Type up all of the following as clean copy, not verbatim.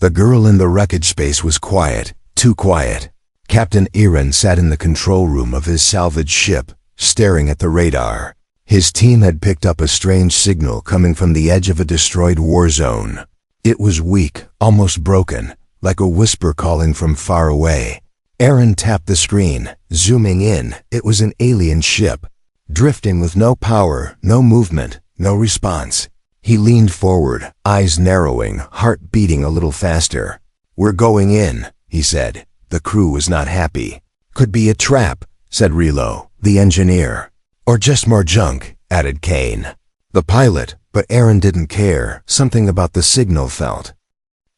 The girl in the wreckage space was quiet, too quiet. Captain Aaron sat in the control room of his salvaged ship, staring at the radar. His team had picked up a strange signal coming from the edge of a destroyed war zone. It was weak, almost broken, like a whisper calling from far away. Aaron tapped the screen, zooming in. It was an alien ship, drifting with no power, no movement, no response. He leaned forward, eyes narrowing, heart beating a little faster. "We're going in," he said. The crew was not happy. "Could be a trap," said Relo, the engineer. "Or just more junk," added Kane, the pilot, but Aaron didn't care. Something about the signal felt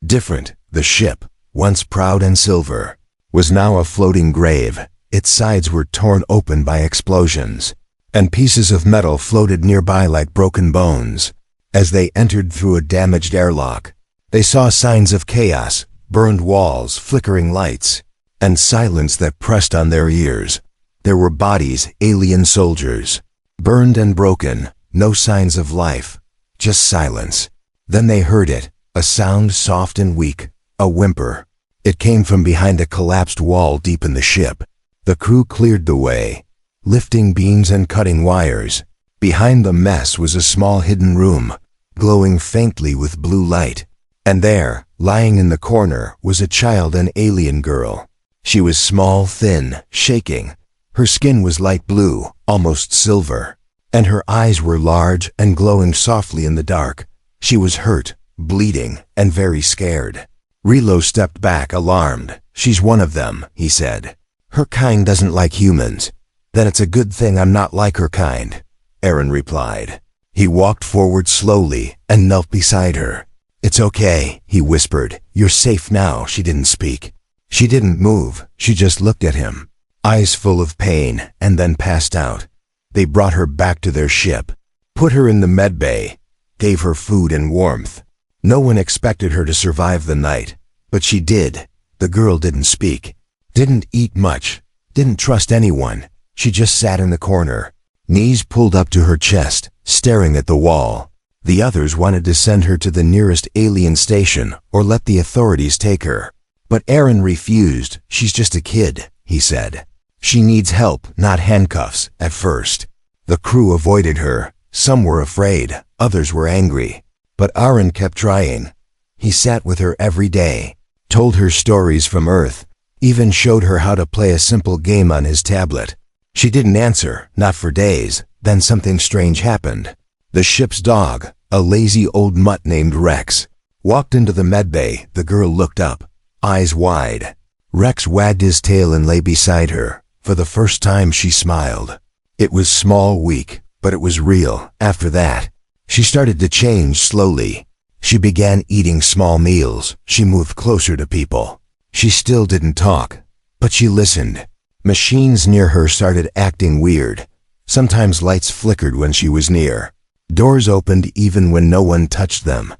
different. The ship, once proud and silver, was now a floating grave. Its sides were torn open by explosions, and pieces of metal floated nearby like broken bones. As they entered through a damaged airlock, they saw signs of chaos, burned walls, flickering lights, and silence that pressed on their ears. There were bodies, alien soldiers, burned and broken, no signs of life, just silence. Then they heard it, a sound soft and weak, a whimper. It came from behind a collapsed wall deep in the ship. The crew cleared the way, lifting beams and cutting wires. Behind the mess was a small hidden room, glowing faintly with blue light. And there, lying in the corner, was a child, an alien girl. She was small, thin, shaking. Her skin was light blue, almost silver, and her eyes were large and glowing softly in the dark. She was hurt, bleeding, and very scared. Relo stepped back, alarmed. "She's one of them," he said. "Her kind doesn't like humans." "Then it's a good thing I'm not like her kind," Aaron replied. He walked forward slowly and knelt beside her. "It's okay," he whispered. "You're safe now." She didn't speak. She didn't move. She just looked at him, eyes full of pain, and then passed out. They brought her back to their ship, put her in the med bay, gave her food and warmth. No one expected her to survive the night, but she did. The girl didn't speak, didn't eat much, didn't trust anyone. She just sat in the corner, knees pulled up to her chest, staring at the wall. The others wanted to send her to the nearest alien station or let the authorities take her. But Aaron refused. "She's just a kid," he said. "She needs help, not handcuffs." At first, the crew avoided her. Some were afraid, others were angry. But Aaron kept trying. He sat with her every day, told her stories from Earth, even showed her how to play a simple game on his tablet. She didn't answer, not for days. Then something strange happened. The ship's dog, a lazy old mutt named Rex, walked into the medbay. The girl looked up, eyes wide. Rex wagged his tail and lay beside her. For the first time she smiled. It was small, weak, but it was real. After that, she started to change slowly. She began eating small meals. She moved closer to people. She still didn't talk, but she listened. Machines near her started acting weird. Sometimes lights flickered when she was near. Doors opened even when no one touched them.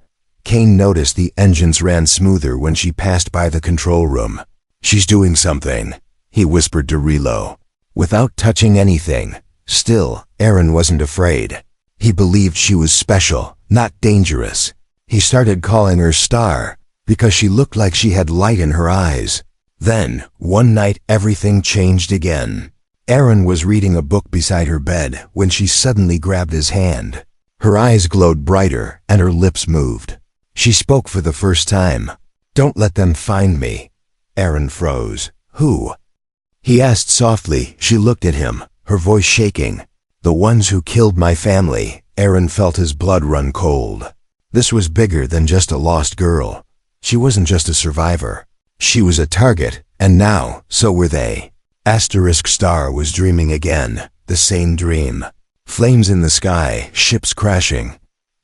Kane noticed the engines ran smoother when she passed by the control room. "She's doing something," he whispered to Relo, without touching anything. Still, Aaron wasn't afraid. He believed she was special, not dangerous. He started calling her Star, because she looked like she had light in her eyes. Then, one night, everything changed again. Aaron was reading a book beside her bed when she suddenly grabbed his hand. Her eyes glowed brighter and her lips moved. She spoke for the first time. "Don't let them find me." Aaron froze. "Who?" he asked softly. She looked at him, her voice shaking. "The ones who killed my family." Aaron felt his blood run cold. This was bigger than just a lost girl. She wasn't just a survivor. She was a target, and now, so were they. Star was dreaming again, the same dream. Flames in the sky, ships crashing,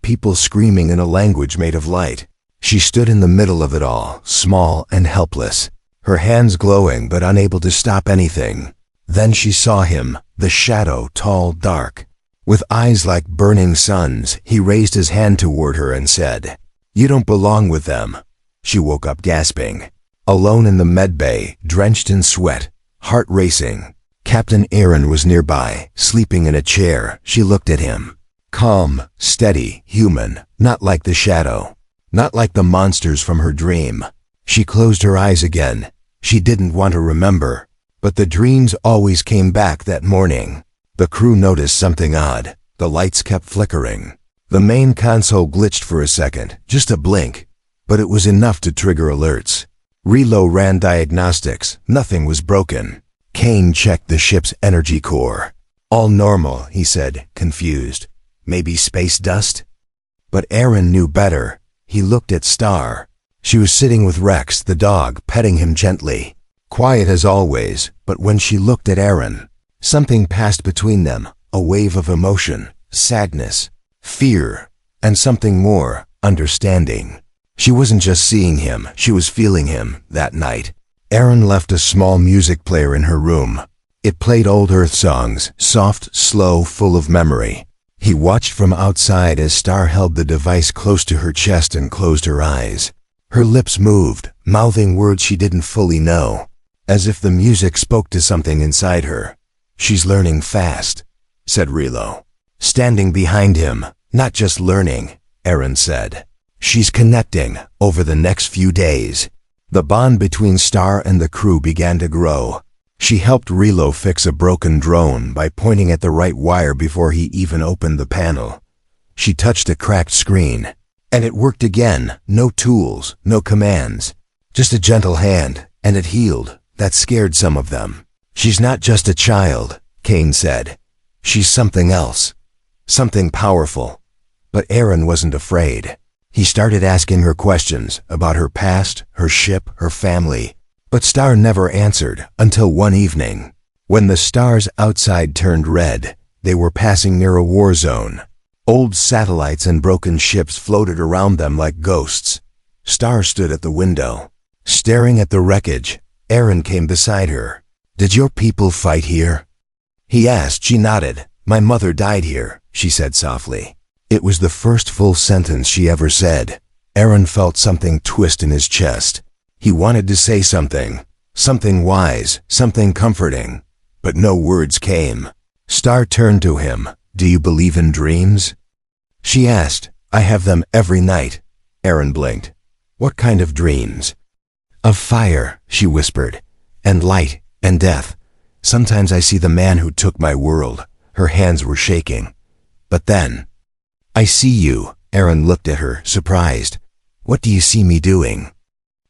people screaming in a language made of light. She stood in the middle of it all, small and helpless, her hands glowing but unable to stop anything. Then she saw him, the shadow, tall, dark, with eyes like burning suns. He raised his hand toward her and said, "You don't belong with them." She woke up gasping, alone in the medbay, drenched in sweat, heart racing. Captain Aaron was nearby, sleeping in a chair. She looked at him. Calm, steady, human, not like the shadow. Not like the monsters from her dream. She closed her eyes again. She didn't want to remember. But the dreams always came back that morning. The crew noticed something odd. The lights kept flickering. The main console glitched for a second, just a blink. But it was enough to trigger alerts. Relo ran diagnostics. Nothing was broken. Kane checked the ship's energy core. All normal, he said, confused. Maybe space dust? But Aaron knew better. He looked at Star. She was sitting with Rex, the dog, petting him gently. Quiet as always, but when she looked at Aaron, something passed between them, a wave of emotion, sadness, fear, and something more, understanding. She wasn't just seeing him, she was feeling him, that night. Aaron left a small music player in her room. It played old Earth songs, soft, slow, full of memory. He watched from outside as Star held the device close to her chest and closed her eyes. Her lips moved, mouthing words she didn't fully know, as if the music spoke to something inside her. "She's learning fast," said Relo. Standing behind him, "Not just learning," Aaron said. "She's connecting over the next few days." The bond between Star and the crew began to grow. She helped Relo fix a broken drone by pointing at the right wire before he even opened the panel. She touched a cracked screen, and it worked again. No tools, no commands, just a gentle hand, and it healed. That scared some of them. "She's not just a child," Kane said. "She's something else, something powerful." But Aaron wasn't afraid. He started asking her questions about her past, her ship, her family. But Star never answered until one evening. When the stars outside turned red, they were passing near a war zone. Old satellites and broken ships floated around them like ghosts. Star stood at the window, staring at the wreckage. Aaron came beside her. "Did your people fight here?" he asked. She nodded. "My mother died here," she said softly. It was the first full sentence she ever said. Aaron felt something twist in his chest. He wanted to say something wise, something comforting, but no words came. Star turned to him. "Do you believe in dreams?" she asked. "I have them every night." Aaron blinked. "What kind of dreams?" "Of fire," she whispered, "and light, and death. Sometimes I see the man who took my world." Her hands were shaking. "But then, I see you." Aaron looked at her, surprised. "What do you see me doing?"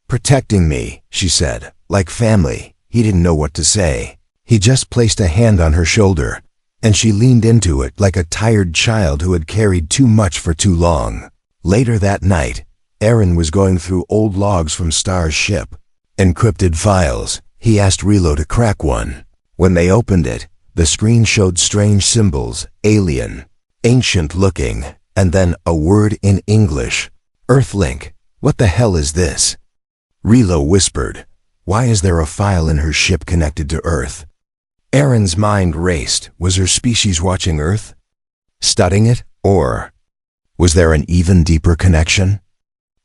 "Protecting me," she said, "like family." He didn't know what to say. He just placed a hand on her shoulder, and she leaned into it like a tired child who had carried too much for too long. Later that night, Aaron was going through old logs from Star's ship. Encrypted files. He asked Relo to crack one. When they opened it, the screen showed strange symbols, alien, ancient looking, and then a word in English. "Earthlink. What the hell is this?" Relo whispered. "Why is there a file in her ship connected to Earth?" Aaron's mind raced. Was her species watching Earth? Studying it? Or was there an even deeper connection?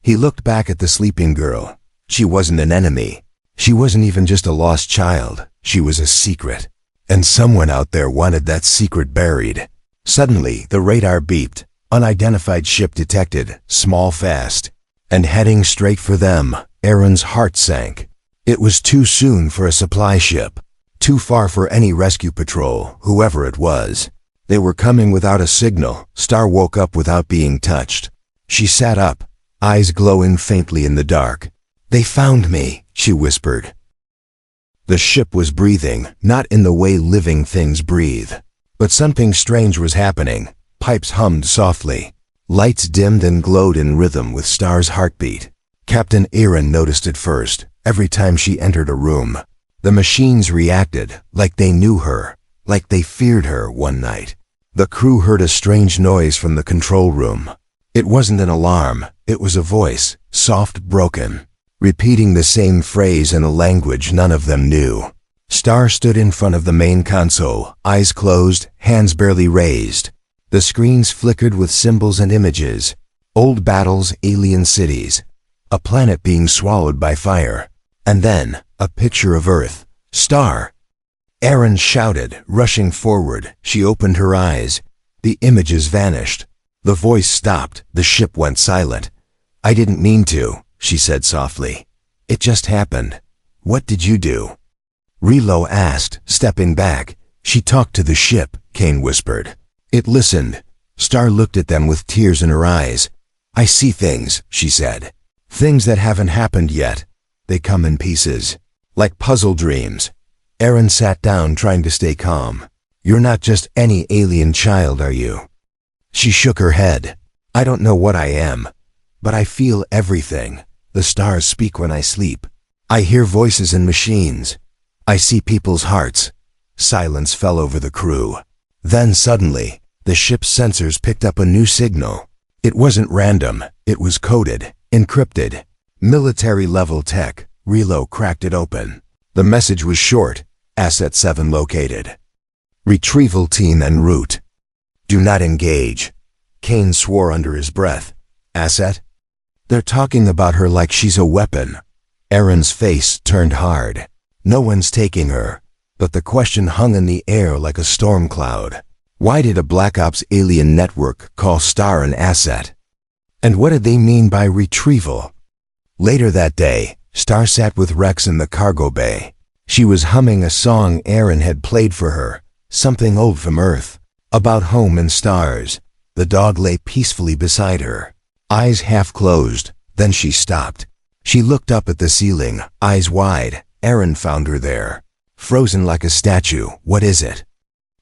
He looked back at the sleeping girl. She wasn't an enemy. She wasn't even just a lost child. She was a secret. And someone out there wanted that secret buried. Suddenly, the radar beeped. Unidentified ship detected, small fast, and heading straight for them. Aaron's heart sank. It was too soon for a supply ship. Too far for any rescue patrol, whoever it was. They were coming without a signal. Star woke up without being touched. She sat up, eyes glowing faintly in the dark. "They found me," she whispered. The ship was breathing, not in the way living things breathe. But something strange was happening. Pipes hummed softly. Lights dimmed and glowed in rhythm with Star's heartbeat. Captain Aaron noticed it first. Every time she entered a room, the machines reacted, like they knew her, like they feared her one night. The crew heard a strange noise from the control room. It wasn't an alarm, it was a voice, soft, broken, repeating the same phrase in a language none of them knew. Star stood in front of the main console, eyes closed, hands barely raised. The screens flickered with symbols and images. Old battles, alien cities, a planet being swallowed by fire. And then, a picture of Earth. "Star!" Aaron shouted, rushing forward. She opened her eyes. The images vanished. The voice stopped. The ship went silent. I didn't mean to, she said softly. It just happened. What did you do? Relo asked, stepping back. She talked to the ship, Kane whispered. It listened. Star looked at them with tears in her eyes. I see things, she said. Things that haven't happened yet. They come in pieces. Like puzzle dreams. Aaron sat down, trying to stay calm. You're not just any alien child, are you? She shook her head. I don't know what I am, but I feel everything. The stars speak when I sleep. I hear voices in machines. I see people's hearts. Silence fell over the crew. Then suddenly, the ship's sensors picked up a new signal. It wasn't random. It was coded, encrypted. Military-level tech. Relo cracked it open. The message was short. Asset 7 located. Retrieval team en route. Do not engage. Kane swore under his breath. Asset? They're talking about her like she's a weapon. Aaron's face turned hard. No one's taking her. But the question hung in the air like a storm cloud. Why did a Black Ops alien network call Star an asset? And what did they mean by retrieval? Later that day, Star sat with Rex in the cargo bay. She was humming a song Aaron had played for her, something old from Earth, about home and stars. The dog lay peacefully beside her, eyes half closed. Then she stopped. She looked up at the ceiling, eyes wide. Aaron found her there, frozen like a statue. What is it?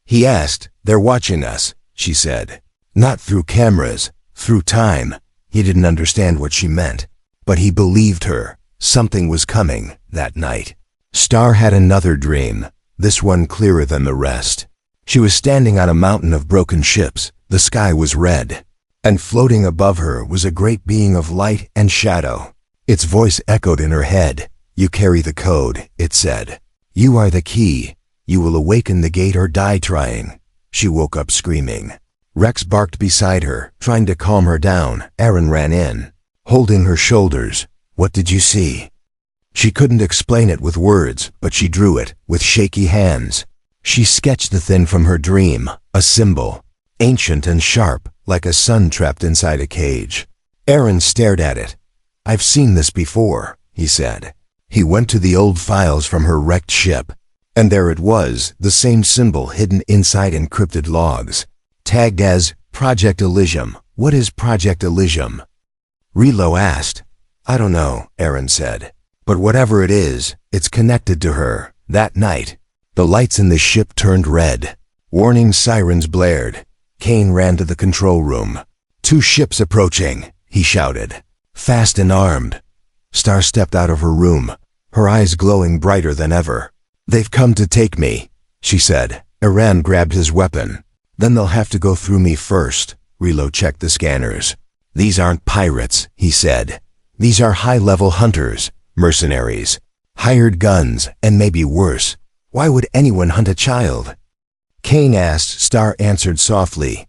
He asked. They're watching us, she said. Not through cameras, through time. He didn't understand what she meant, but he believed her. Something was coming that night. Star had another dream, this one clearer than the rest. She was standing on a mountain of broken ships. The sky was red, and floating above her was a great being of light and shadow. Its voice echoed in her head. You carry the code, it said. You are the key. You will awaken the gate or die trying. She woke up screaming. Rex barked beside her, trying to calm her down. Aaron ran in, holding her shoulders. What did you see? She couldn't explain it with words, but she drew it with shaky hands. She sketched the thing from her dream, a symbol, ancient and sharp, like a sun trapped inside a cage. Aaron stared at it. I've seen this before, he said. He went to the old files from her wrecked ship, and there it was, the same symbol hidden inside encrypted logs, tagged as Project Elysium. What is Project Elysium? Relo asked. I don't know, Aaron said. But whatever it is, it's connected to her. That night, the lights in the ship turned red. Warning sirens blared. Kane ran to the control room. 2 ships approaching, he shouted. Fast and armed. Star stepped out of her room, her eyes glowing brighter than ever. They've come to take me, she said. Aaron grabbed his weapon. Then they'll have to go through me first. Relo checked the scanners. These aren't pirates, he said. These are high-level hunters, mercenaries, hired guns, and maybe worse. Why would anyone hunt a child? Kane asked. Star answered softly.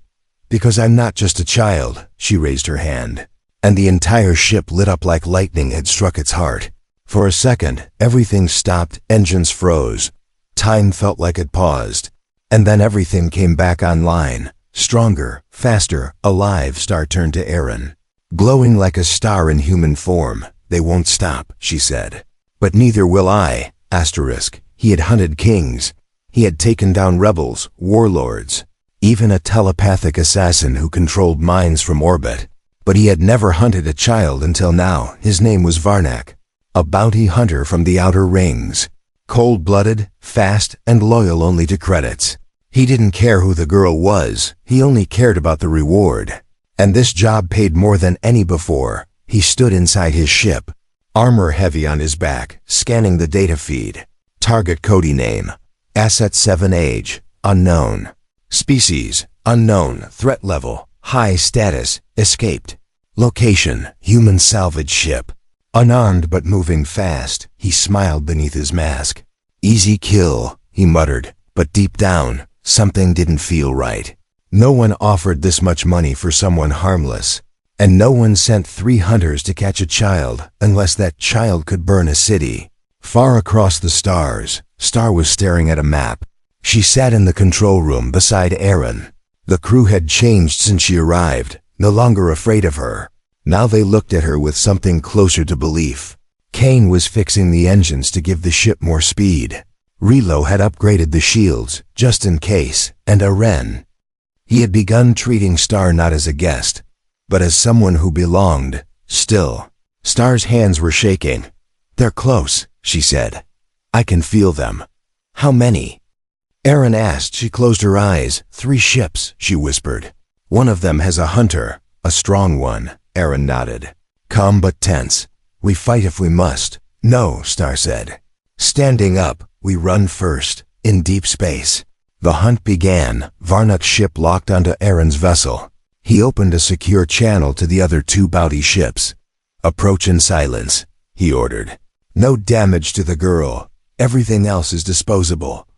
Because I'm not just a child. She raised her hand, and the entire ship lit up like lightning had struck its heart. For a second, everything stopped, engines froze. Time felt like it paused. And then everything came back online, stronger, faster, alive. Star turned to Aaron. Glowing like a star in human form. They won't stop, she said. But neither will I. Asterisk. He had hunted kings. He had taken down rebels, warlords, even a telepathic assassin who controlled minds from orbit. But he had never hunted a child until now. His name was Varnak, a bounty hunter from the outer rings. Cold-blooded, fast, and loyal only to credits. He didn't care who the girl was. He only cared about the reward. And this job paid more than any before. He stood inside his ship, armor heavy on his back, scanning the data feed. Target Cody name, Asset 7 age, unknown. Species, unknown. Threat level, high status, escaped. Location, human salvage ship. Unarmed but moving fast, he smiled beneath his mask. Easy kill, he muttered, but deep down, something didn't feel right. No one offered this much money for someone harmless, and no one sent 3 hunters to catch a child unless that child could burn a city. Far across the stars, Star was staring at a map. She sat in the control room beside Aaron. The crew had changed since she arrived, no longer afraid of her. Now they looked at her with something closer to belief. Kane was fixing the engines to give the ship more speed. Relo had upgraded the shields, just in case, and Aren. He had begun treating Star not as a guest, but as someone who belonged. Still, Star's hands were shaking. "They're close," she said. "I can feel them." "How many?" Aren asked. She closed her eyes. "3 ships," she whispered. "One of them has a hunter, a strong one." Aren nodded. "Calm but tense. We fight if we must." "No," Star said. Standing up, "We run first, in deep space." The hunt began. Varnak's ship locked onto Aren's vessel. He opened a secure channel to the other 2 bounty ships. "Approach in silence," he ordered. "No damage to the girl. Everything else is disposable."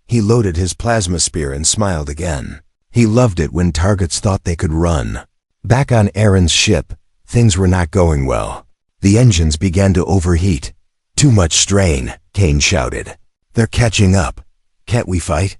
He loaded his plasma spear and smiled again. He loved it when targets thought they could run. Back on Aren's ship, things were not going well. The engines began to overheat. "Too much strain," Kane shouted. "They're catching up. Can't we fight?"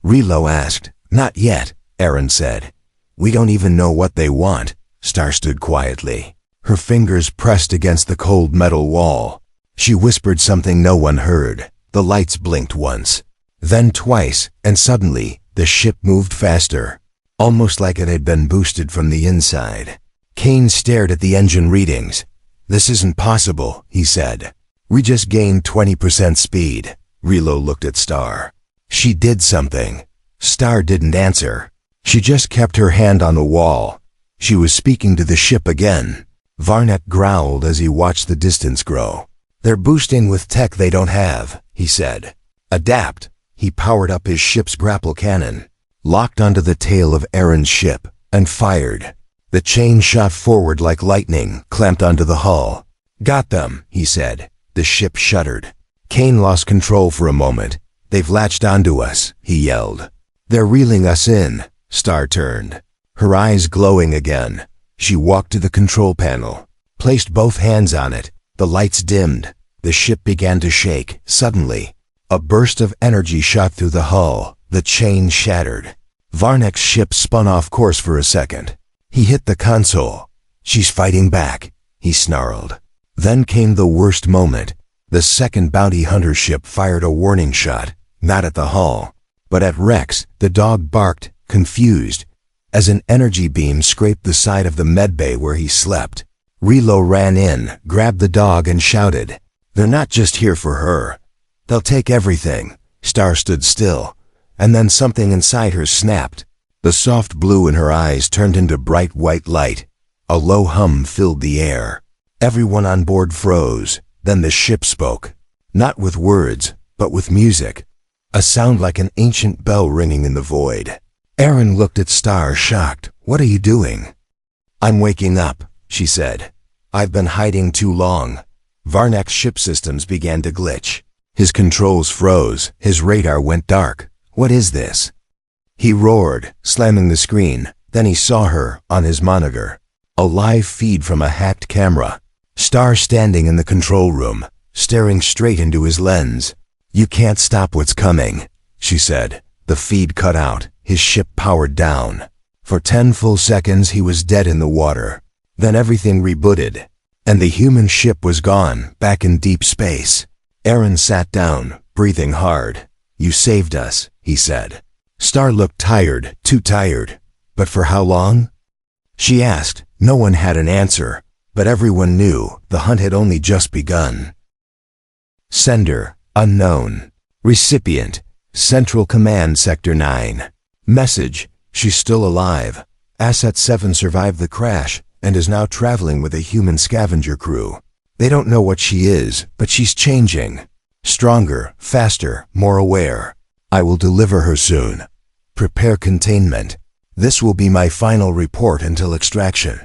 Relo asked. "Not yet," Aren said. "We don't even know what they want." Star stood quietly. Her fingers pressed against the cold metal wall. She whispered something no one heard. The lights blinked once, then twice, and suddenly, the ship moved faster, almost like it had been boosted from the inside. Kane stared at the engine readings. "This isn't possible," he said. "We just gained 20% speed." Relo looked at Star. She did something. Star didn't answer. She just kept her hand on the wall. She was speaking to the ship again. Varnak growled as he watched the distance grow. "They're boosting with tech they don't have," he said. "Adapt." He powered up his ship's grapple cannon, locked onto the tail of Aren's ship, and fired. The chain shot forward like lightning, clamped onto the hull. "Got them," he said. The ship shuddered. Kane lost control for a moment. "They've latched onto us," he yelled. "They're reeling us in." Star turned, her eyes glowing again. She walked to the control panel, placed both hands on it. The lights dimmed. The ship began to shake. Suddenly, a burst of energy shot through the hull. The chain shattered. Varnak's ship spun off course for a second. He hit the console. "She's fighting back," he snarled. Then came the worst moment. The second bounty hunter ship fired a warning shot, not at the hull, but at Rex. The dog barked, confused, as an energy beam scraped the side of the medbay where he slept. Relo ran in, grabbed the dog, and shouted, "They're not just here for her. They'll take everything." Star stood still, and then something inside her snapped. The soft blue in her eyes turned into bright white light. A low hum filled the air. Everyone on board froze. Then the ship spoke, not with words, but with music, a sound like an ancient bell ringing in the void. Aren looked at Star, shocked. "What are you doing?" "I'm waking up," she said. "I've been hiding too long." Varnak's ship systems began to glitch. His controls froze. His radar went dark. "What is this?" He roared, slamming the screen. Then he saw her, on his monitor. A live feed from a hacked camera. Star standing in the control room, staring straight into his lens. "You can't stop what's coming," she said. The feed cut out. His ship powered down. For 10 full seconds he was dead in the water. Then everything rebooted, and the human ship was gone, back in deep space. Aren sat down, breathing hard. "You saved us," he said. Star looked tired, too tired. "But for how long?" she asked. No one had an answer, but everyone knew the hunt had only just begun. Sender, unknown. Recipient, Central Command Sector 9. Message, she's still alive. Asset 7 survived the crash and is now traveling with a human scavenger crew. They don't know what she is, but she's changing. Stronger, faster, more aware. I will deliver her soon. Prepare containment. This will be my final report until extraction.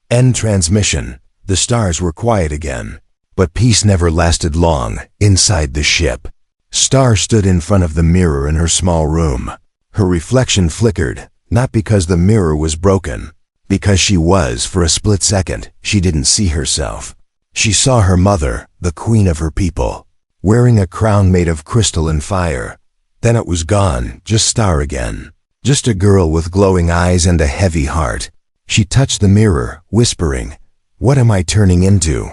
End transmission. The stars were quiet again. But peace never lasted long, inside the ship. Star stood in front of the mirror in her small room. Her reflection flickered, not because the mirror was broken, because she was, for a split second, she didn't see herself. She saw her mother, the queen of her people, wearing a crown made of crystal and fire. Then it was gone, just Star again. Just a girl with glowing eyes and a heavy heart. She touched the mirror, whispering, What am I turning into?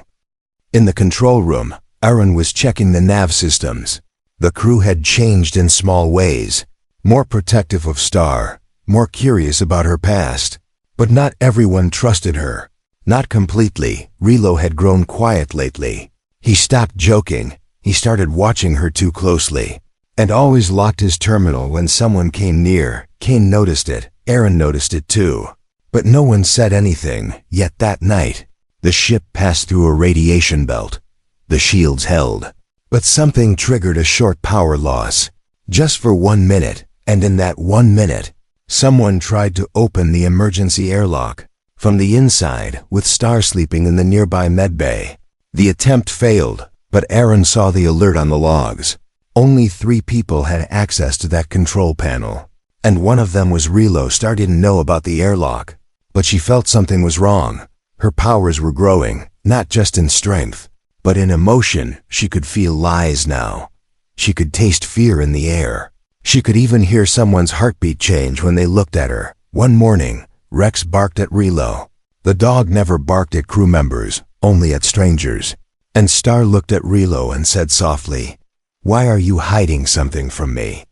In the control room, Aaron was checking the nav systems. The crew had changed in small ways, more protective of Star, more curious about her past. But not everyone trusted her. Not completely. Relo had grown quiet lately. He stopped joking. He started watching her too closely, and always locked his terminal when someone came near. Kane noticed it. Aaron noticed it too. But no one said anything. Yet that night, the ship passed through a radiation belt. The shields held. But something triggered a short power loss. Just for 1 minute, and in that 1 minute, someone tried to open the emergency airlock from the inside, with Star sleeping in the nearby medbay. The attempt failed, but Aaron saw the alert on the logs. Only 3 people had access to that control panel, and one of them was Relo. Star didn't know about the airlock, but she felt something was wrong. Her powers were growing, not just in strength, but in emotion. She could feel lies now. She could taste fear in the air. She could even hear someone's heartbeat change when they looked at her. One morning, Rex barked at Relo. The dog never barked at crew members, only at strangers. And Star looked at Relo and said softly, "Why are you hiding something from me?"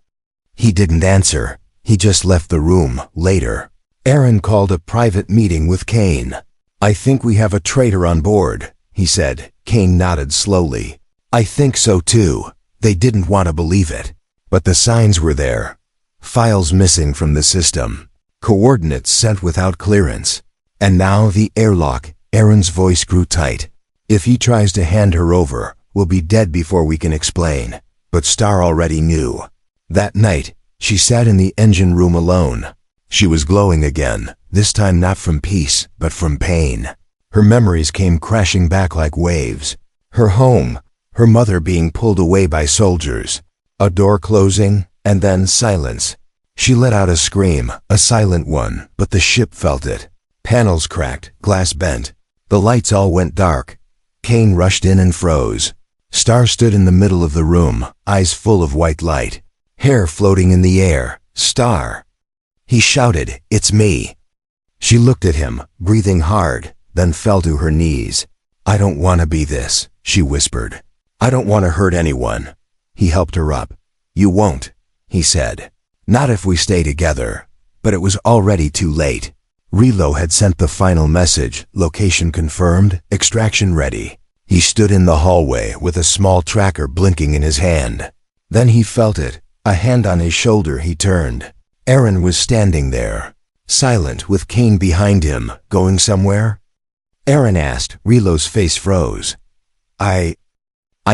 He didn't answer. He just left the room. Later, Aaron called a private meeting with Kane. "I think we have a traitor on board," he said. Kane nodded slowly. "I think so too." They didn't want to believe it, but the signs were there. Files missing from the system. Coordinates sent without clearance. And now the airlock. Aaron's voice grew tight. "If he tries to hand her over, we'll be dead before we can explain." But Star already knew. That night, she sat in the engine room alone. She was glowing again, this time not from peace, but from pain. Her memories came crashing back like waves. Her home, her mother being pulled away by soldiers, a door closing, and then silence. She let out a scream, a silent one, but the ship felt it. Panels cracked, glass bent. The lights all went dark. Kane rushed in and froze. Star stood in the middle of the room, eyes full of white light, hair floating in the air. "Star!" He shouted, "It's me!" She looked at him, breathing hard, then fell to her knees. "I don't want to be this," she whispered. "I don't want to hurt anyone." He helped her up. "You won't," he said. "Not if we stay together." But it was already too late. Relo had sent the final message, location confirmed, extraction ready. He stood in the hallway with a small tracker blinking in his hand. Then he felt it, a hand on his shoulder. He turned. Aaron was standing there, silent, with Kane behind him. "Going somewhere?" Aaron asked. Relo's face froze. I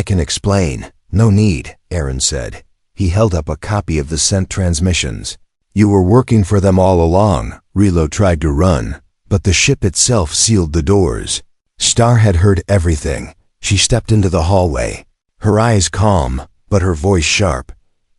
can explain." "No need," Aaron said. He held up a copy of the sent transmissions. "You were working for them all along." Relo tried to run, but the ship itself sealed the doors. Star had heard everything. She stepped into the hallway, her eyes calm, but her voice sharp.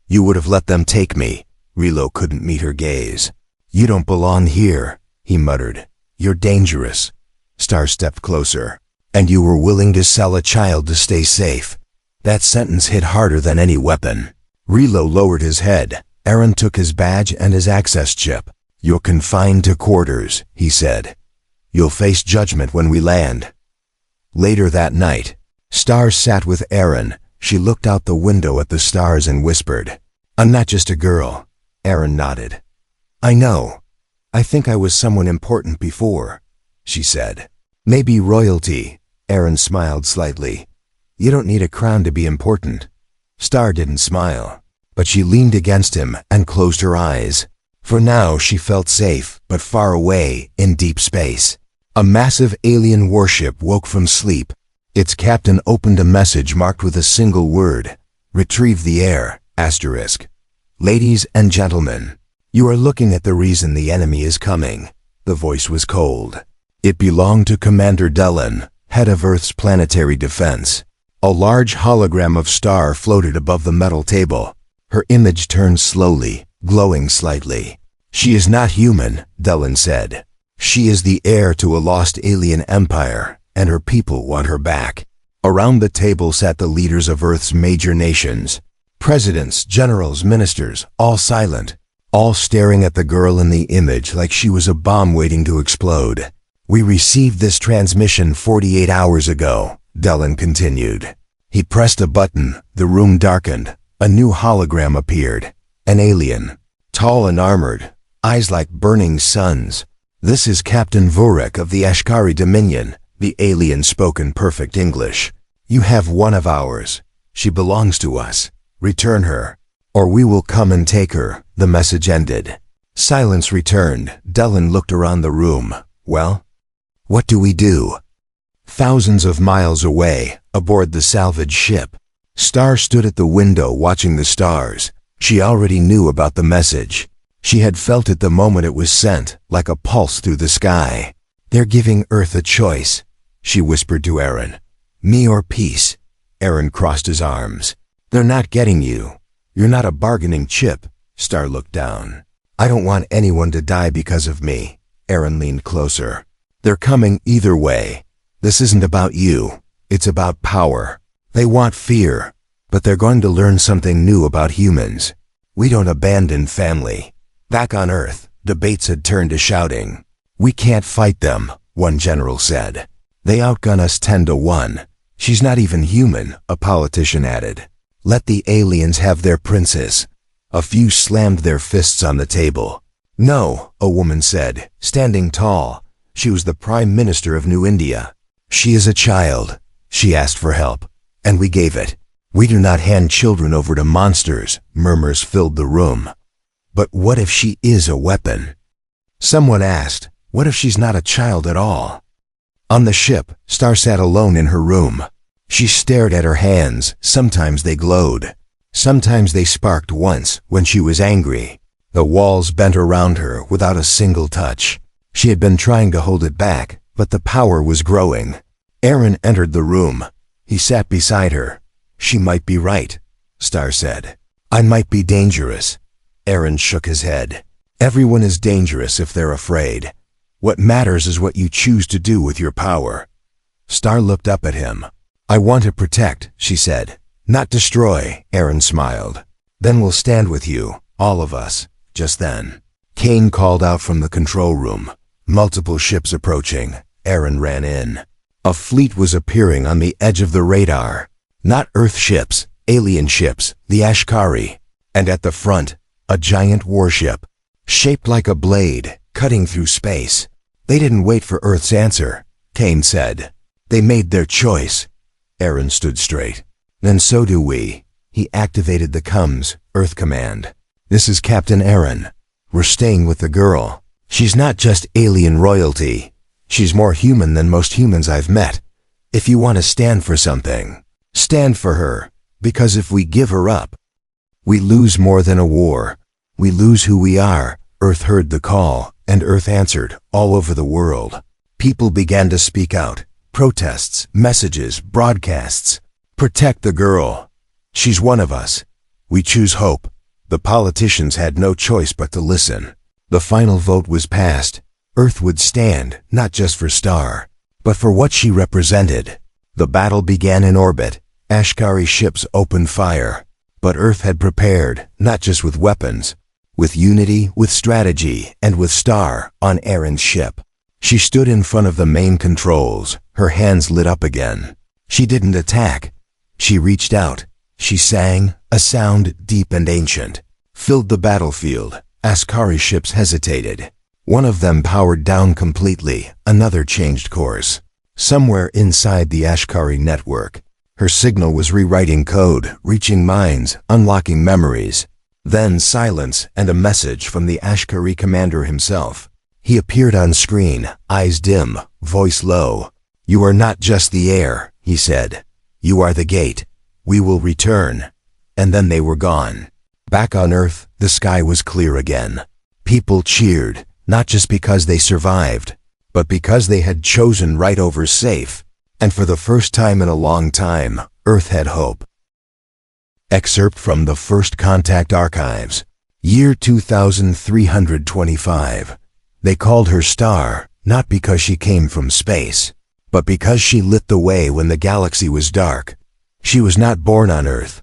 "You would have let them take me." Relo couldn't meet her gaze. "You don't belong here," he muttered. "You're dangerous." Star stepped closer. "And you were willing to sell a child to stay safe." That sentence hit harder than any weapon. Relo lowered his head. Aaron took his badge and his access chip. "You're confined to quarters," he said. "You'll face judgment when we land." Later that night, Star sat with Aaron. She looked out the window at the stars and whispered, "I'm not just a girl." Aaron nodded. "I know. I think I was someone important before," she said. "Maybe royalty." Aaron smiled slightly. "You don't need a crown to be important." Star didn't smile, but she leaned against him and closed her eyes. For now she felt safe, but far away, in deep space. A massive alien warship woke from sleep. Its captain opened a message marked with a single word. "Retrieve the air, asterisk. Ladies and gentlemen, you are looking at the reason the enemy is coming." The voice was cold. It belonged to Commander Dellen, head of Earth's planetary defense. A large hologram of Star floated above the metal table. Her image turned slowly, glowing slightly. "She is not human," Dellen said. "She is the heir to a lost alien empire, and her people want her back." Around the table sat the leaders of Earth's major nations. Presidents, generals, ministers, all silent, all staring at the girl in the image like she was a bomb waiting to explode. We received this transmission 48 hours ago, Dellen continued. He pressed a button, the room darkened, a new hologram appeared. An alien, tall and armored, eyes like burning suns. This is Captain Vorek of the Ashkari Dominion, the alien spoke in perfect English. You have one of ours. She belongs to us. Return her, or we will come and take her, the message ended. Silence returned. Dellen looked around the room. Well, what do we do? Thousands of miles away, aboard the salvage ship, Star stood at the window watching the stars. She already knew about the message. She had felt it the moment it was sent, like a pulse through the sky. They're giving Earth a choice, she whispered to Aaron. Me or peace? Aaron crossed his arms. They're not getting you. You're not a bargaining chip. Star looked down. I don't want anyone to die because of me. Aaron leaned closer. They're coming either way. This isn't about you. It's about power. They want fear, but they're going to learn something new about humans. We don't abandon family. Back on Earth, debates had turned to shouting. We can't fight them, one general said. They outgun us 10-1. She's not even human, a politician added. Let the aliens have their princess. A few slammed their fists on the table. No, a woman said, standing tall. She was the Prime Minister of New India. She is a child. She asked for help, and we gave it. We do not hand children over to monsters, murmurs filled the room. But what if she is a weapon? Someone asked, what if she's not a child at all? On the ship, Star sat alone in her room. She stared at her hands. Sometimes they glowed. Sometimes they sparked once, when she was angry. The walls bent around her without a single touch. She had been trying to hold it back, but the power was growing. Aaron entered the room. He sat beside her. She might be right, Star said. I might be dangerous. Aaron shook his head. Everyone is dangerous if they're afraid. What matters is what you choose to do with your power. Star looked up at him. I want to protect, she said. Not destroy, Aaron smiled. Then we'll stand with you, all of us. Just then, Kane called out from the control room. Multiple ships approaching. Aaron ran in. A fleet was appearing on the edge of the radar. Not Earth ships, alien ships, the Ashkari. And at the front, a giant warship, shaped like a blade, cutting through space. They didn't wait for Earth's answer, Kane said. They made their choice. Aaron stood straight. Then so do we. He activated the comms, Earth Command. This is Captain Aaron. We're staying with the girl. She's not just alien royalty. She's more human than most humans I've met. If you want to stand for something, stand for her. Because if we give her up, we lose more than a war. We lose who we are. Earth heard the call, and Earth answered, all over the world. People began to speak out. Protests, messages, broadcasts. Protect the girl. She's one of us. We choose hope. The politicians had no choice but to listen. The final vote was passed. Earth would stand, not just for Star, but for what she represented. The battle began in orbit. Ashkari ships opened fire. But Earth had prepared, not just with weapons, with unity, with strategy, and with Star on Aaron's ship. She stood in front of the main controls, her hands lit up again. She didn't attack. She reached out. She sang, a sound deep and ancient. Filled the battlefield. Ashkari ships hesitated. One of them powered down completely, another changed course. Somewhere inside the Ashkari network, her signal was rewriting code, reaching minds, unlocking memories. Then silence and a message from the Ashkari commander himself. He appeared on screen, eyes dim, voice low. You are not just the air, he said. You are the gate. We will return. And then they were gone. Back on Earth, the sky was clear again. People cheered, not just because they survived, but because they had chosen right over safe. And for the first time in a long time, Earth had hope. Excerpt from the First Contact Archives. Year 2325. They called her Star, not because she came from space, but because she lit the way when the galaxy was dark. She was not born on Earth,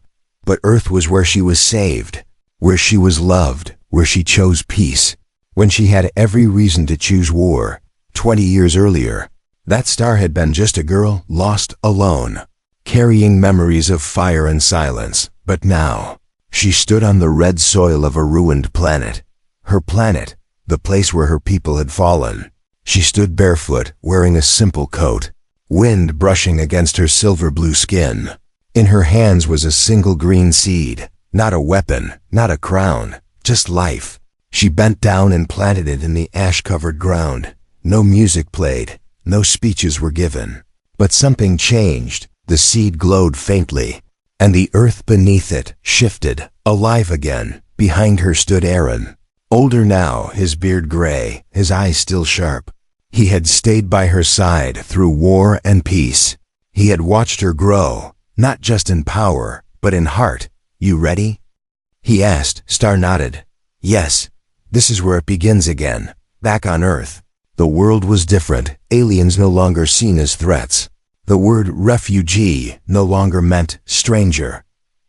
but Earth was where she was saved, where she was loved, where she chose peace, when she had every reason to choose war, 20 years earlier, that star had been just a girl lost alone, carrying memories of fire and silence. But now, she stood on the red soil of a ruined planet. Her planet, the place where her people had fallen. She stood barefoot, wearing a simple coat, wind brushing against her silver-blue skin. In her hands was a single green seed, not a weapon, not a crown, just life. She bent down and planted it in the ash-covered ground. No music played, no speeches were given. But something changed. The seed glowed faintly, and the earth beneath it shifted, alive again. Behind her stood Aaron. Older now, his beard gray, his eyes still sharp. He had stayed by her side through war and peace. He had watched her grow, not just in power, but in heart. "You ready?" he asked. Star nodded. "Yes, this is where it begins again, back on Earth." The world was different, aliens no longer seen as threats. The word refugee no longer meant stranger.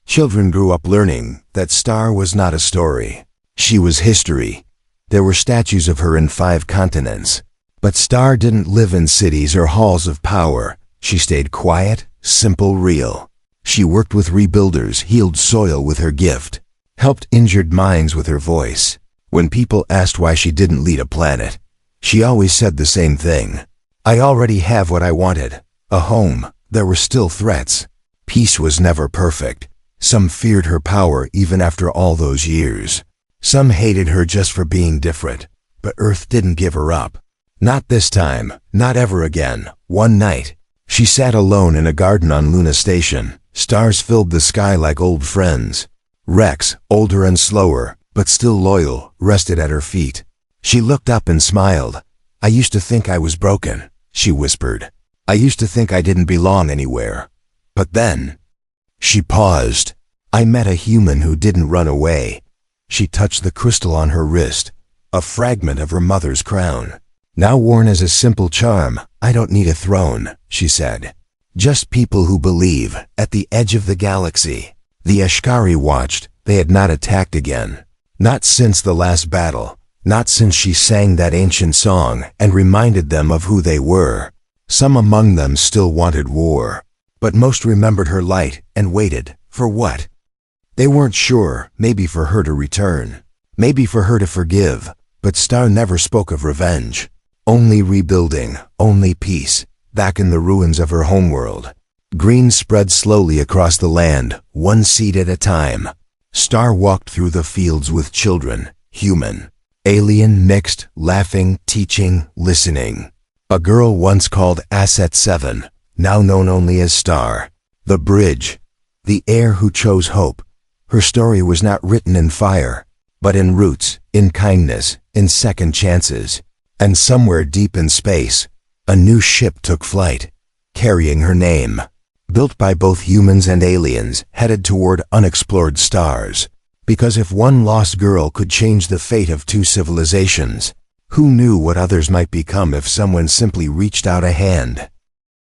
Children grew up learning that Star was not a story. She was history. There were statues of her in 5 continents. But Star didn't live in cities or halls of power. She stayed quiet, simple, real. She worked with rebuilders, healed soil with her gift, helped injured minds with her voice. When people asked why she didn't lead a planet, she always said the same thing. "I already have what I wanted. A home." There were still threats. Peace was never perfect. Some feared her power even after all those years. Some hated her just for being different. But Earth didn't give her up. Not this time, not ever again. One night, she sat alone in a garden on Luna Station. Stars filled the sky like old friends. Rex, older and slower, but still loyal, rested at her feet. She looked up and smiled. "I used to think I was broken," she whispered. "I used to think I didn't belong anywhere. But then..." She paused. "I met a human who didn't run away." She touched the crystal on her wrist, a fragment of her mother's crown. "Now worn as a simple charm, I don't need a throne," she said. "Just people who believe, at the edge of the galaxy." The Ashkari watched. They had not attacked again. Not since the last battle. Not since she sang that ancient song and reminded them of who they were. Some among them still wanted war. But most remembered her light and waited. For what? They weren't sure. Maybe for her to return. Maybe for her to forgive. But Star never spoke of revenge. Only rebuilding, only peace, back in the ruins of her homeworld. Green spread slowly across the land, one seed at a time. Star walked through the fields with children, human, alien, mixed, laughing, teaching, listening. A girl once called Asset 7, now known only as Star. The bridge, the heir who chose hope. Her story was not written in fire, but in roots, in kindness, in second chances. And somewhere deep in space, a new ship took flight, carrying her name. Built by both humans and aliens, headed toward unexplored stars. Because if one lost girl could change the fate of 2 civilizations, who knew what others might become if someone simply reached out a hand?